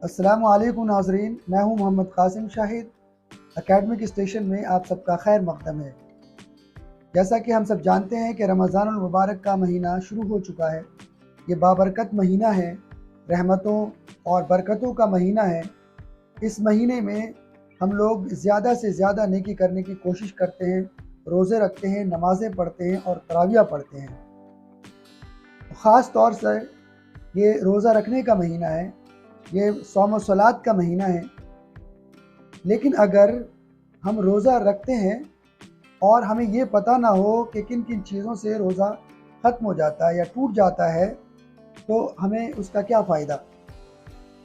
السلام علیکم ناظرین، میں ہوں محمد قاسم شاہد۔ اکیڈمک اسٹیشن میں آپ سب کا خیر مقدم ہے۔ جیسا کہ ہم سب جانتے ہیں کہ رمضان المبارک کا مہینہ شروع ہو چکا ہے۔ یہ بابرکت مہینہ ہے، رحمتوں اور برکتوں کا مہینہ ہے۔ اس مہینے میں ہم لوگ زیادہ سے زیادہ نیکی کرنے کی کوشش کرتے ہیں، روزے رکھتے ہیں، نمازیں پڑھتے ہیں اور تراویح پڑھتے ہیں۔ خاص طور سے یہ روزہ رکھنے کا مہینہ ہے، یہ صوم و صلات کا مہینہ ہے۔ لیکن اگر ہم روزہ رکھتے ہیں اور ہمیں یہ پتہ نہ ہو کہ کن کن چیزوں سے روزہ ختم ہو جاتا ہے یا ٹوٹ جاتا ہے، تو ہمیں اس کا کیا فائدہ؟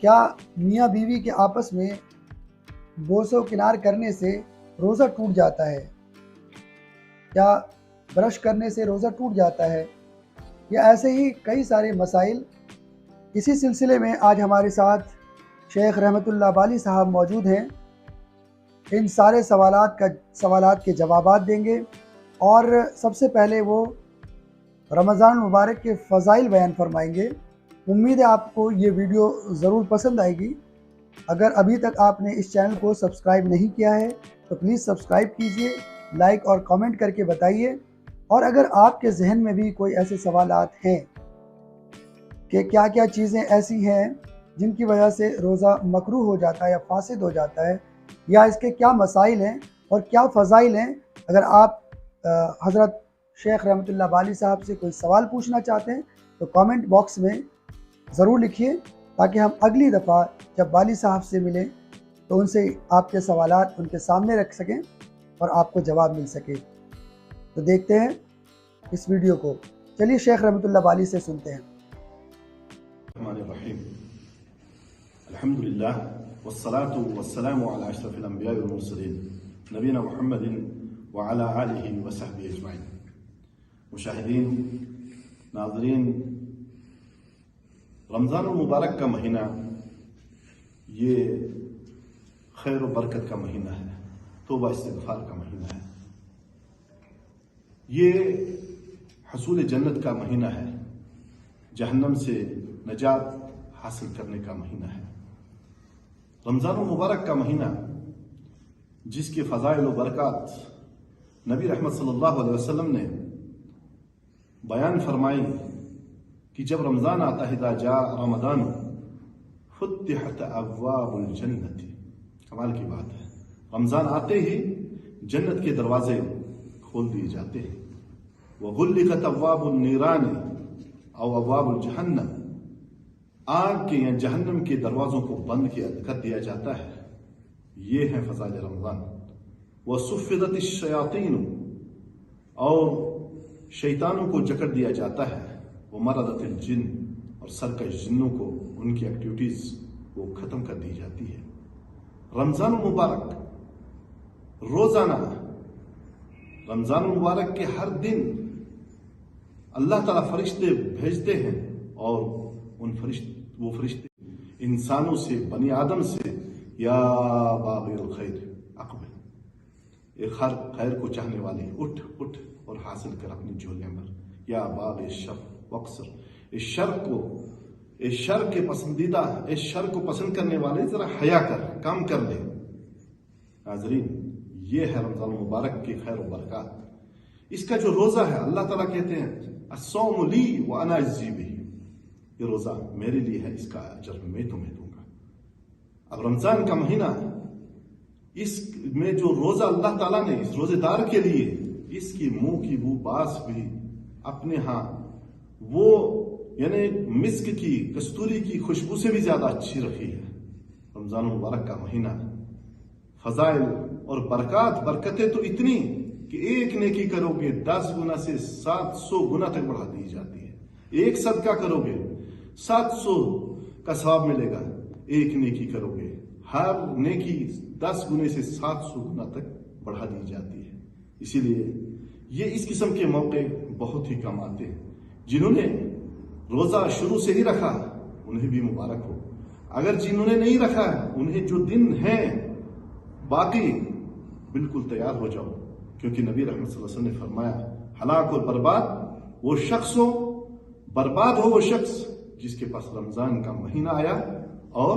کیا میاں بیوی کے آپس میں بوس و کنار کرنے سے روزہ ٹوٹ جاتا ہے؟ کیا برش کرنے سے روزہ ٹوٹ جاتا ہے؟ یا ایسے ہی کئی سارے مسائل۔ اسی سلسلے میں آج ہمارے ساتھ شیخ رحمت اللہ بالی صاحب موجود ہیں۔ ان سارے سوالات کے جوابات دیں گے، اور سب سے پہلے وہ رمضان المبارک کے فضائل بیان فرمائیں گے۔ امید ہے آپ کو یہ ویڈیو ضرور پسند آئے گی۔ اگر ابھی تک آپ نے اس چینل کو سبسکرائب نہیں کیا ہے تو پلیز سبسکرائب کیجئے، لائک اور کامنٹ کر کے بتائیے۔ اور اگر آپ کے ذہن میں بھی کوئی ایسے سوالات ہیں کہ کیا کیا چیزیں ایسی ہیں جن کی وجہ سے روزہ مکروہ ہو جاتا ہے یا فاسد ہو جاتا ہے، یا اس کے کیا مسائل ہیں اور کیا فضائل ہیں، اگر آپ حضرت شیخ رحمت اللہ بالی صاحب سے کوئی سوال پوچھنا چاہتے ہیں تو کامنٹ باکس میں ضرور لکھیے، تاکہ ہم اگلی دفعہ جب بالی صاحب سے ملیں تو ان سے آپ کے سوالات ان کے سامنے رکھ سکیں اور آپ کو جواب مل سکے۔ تو دیکھتے ہیں اس ویڈیو کو۔ چلیے شیخ رحمت اللہ بالی سے سنتے ہیں۔ الرحمن الرحیم، الحمدللہ والصلاة والسلام علی اشرف الانبیاء والمرسلین نبینا محمد وعلی آلہ وصحبہ اجمعین۔ مشاہدین، ناظرین، رمضان المبارک کا مہینہ یہ خیر و برکت کا مہینہ ہے، توبہ استغفار کا مہینہ ہے، یہ حصول جنت کا مہینہ ہے، جہنم سے نجات حاصل کرنے کا مہینہ ہے۔ رمضان المبارک کا مہینہ جس کے فضائل و برکات نبی رحمت صلی اللہ علیہ وسلم نے بیان فرمائی کہ جب رمضان آتا ہے، اذا جاء رمضان فتحت ابواب الجنت، کمال کی بات ہے، رمضان آتے ہی جنت کے دروازے کھول دیے جاتے ہیں۔ وغلقت ابواب النیران او ابواب الجہنم، آگ کے یا جہنم کے دروازوں کو بند کر دیا جاتا ہے۔ یہ ہے فضائل رمضان۔ وصفدت الشیاطین، اور شیطانوں کو جکڑ دیا جاتا ہے۔ ومردت الجن، اور سرکش جنوں کو ان کی ایکٹیویٹیز وہ ختم کر دی جاتی ہے۔ رمضان المبارک روزانہ، رمضان المبارک کے ہر دن اللہ تعالیٰ فرشتے بھیجتے ہیں، اور وہ فرشتے انسانوں سے، بنی آدم سے، یا باغی الخیر اقبل، ایک خیر کو چاہنے والے اٹھ اور حاصل کر اپنی جھولیاں بھر، یا باغ الشر واقصر، اس شر کے پسندیدہ، اس شر کو پسند کرنے والے ذرا حیا کر، کام کر لے۔ ناظرین، یہ ہے رمضان المبارک کی خیر و برکات۔ اس کا جو روزہ ہے، اللہ تعالیٰ کہتے ہیں الصوم لی وانا اجزی بہ، یہ روزہ میرے لیے ہے، اس کا اجر میں تمہیں دوں گا۔ اب رمضان کا مہینہ، اس میں جو روزہ اللہ تعالیٰ نے اس روزے دار کے لیے، اس کی منہ کی بو باس بھی اپنے ہاں وہ یعنی مسک کی، کستوری کی خوشبو سے بھی زیادہ اچھی رکھی ہے۔ رمضان مبارک کا مہینہ، فضائل اور برکتیں تو اتنی کہ ایک نیکی کرو گے 10 گنا سے 700 گنا تک بڑھا دی جاتی ہے۔ ایک صدقہ کرو گے 700 کا ثواب ملے گا، ایک نیکی کرو گے ہر نیکی 10 گنے سے 700 گنا تک بڑھا دی جاتی ہے۔ اسی لیے یہ اس قسم کے موقع بہت ہی کم آتے ہیں۔ جنہوں نے روزہ شروع سے ہی رکھا انہیں بھی مبارک ہو، اگر جنہوں نے نہیں رکھا انہیں جو دن ہیں باقی بالکل تیار ہو جاؤ، کیونکہ نبی رحمت صلی اللہ علیہ وسلم نے فرمایا ہلاک اور برباد ہو وہ شخص جس کے پاس رمضان کا مہینہ آیا اور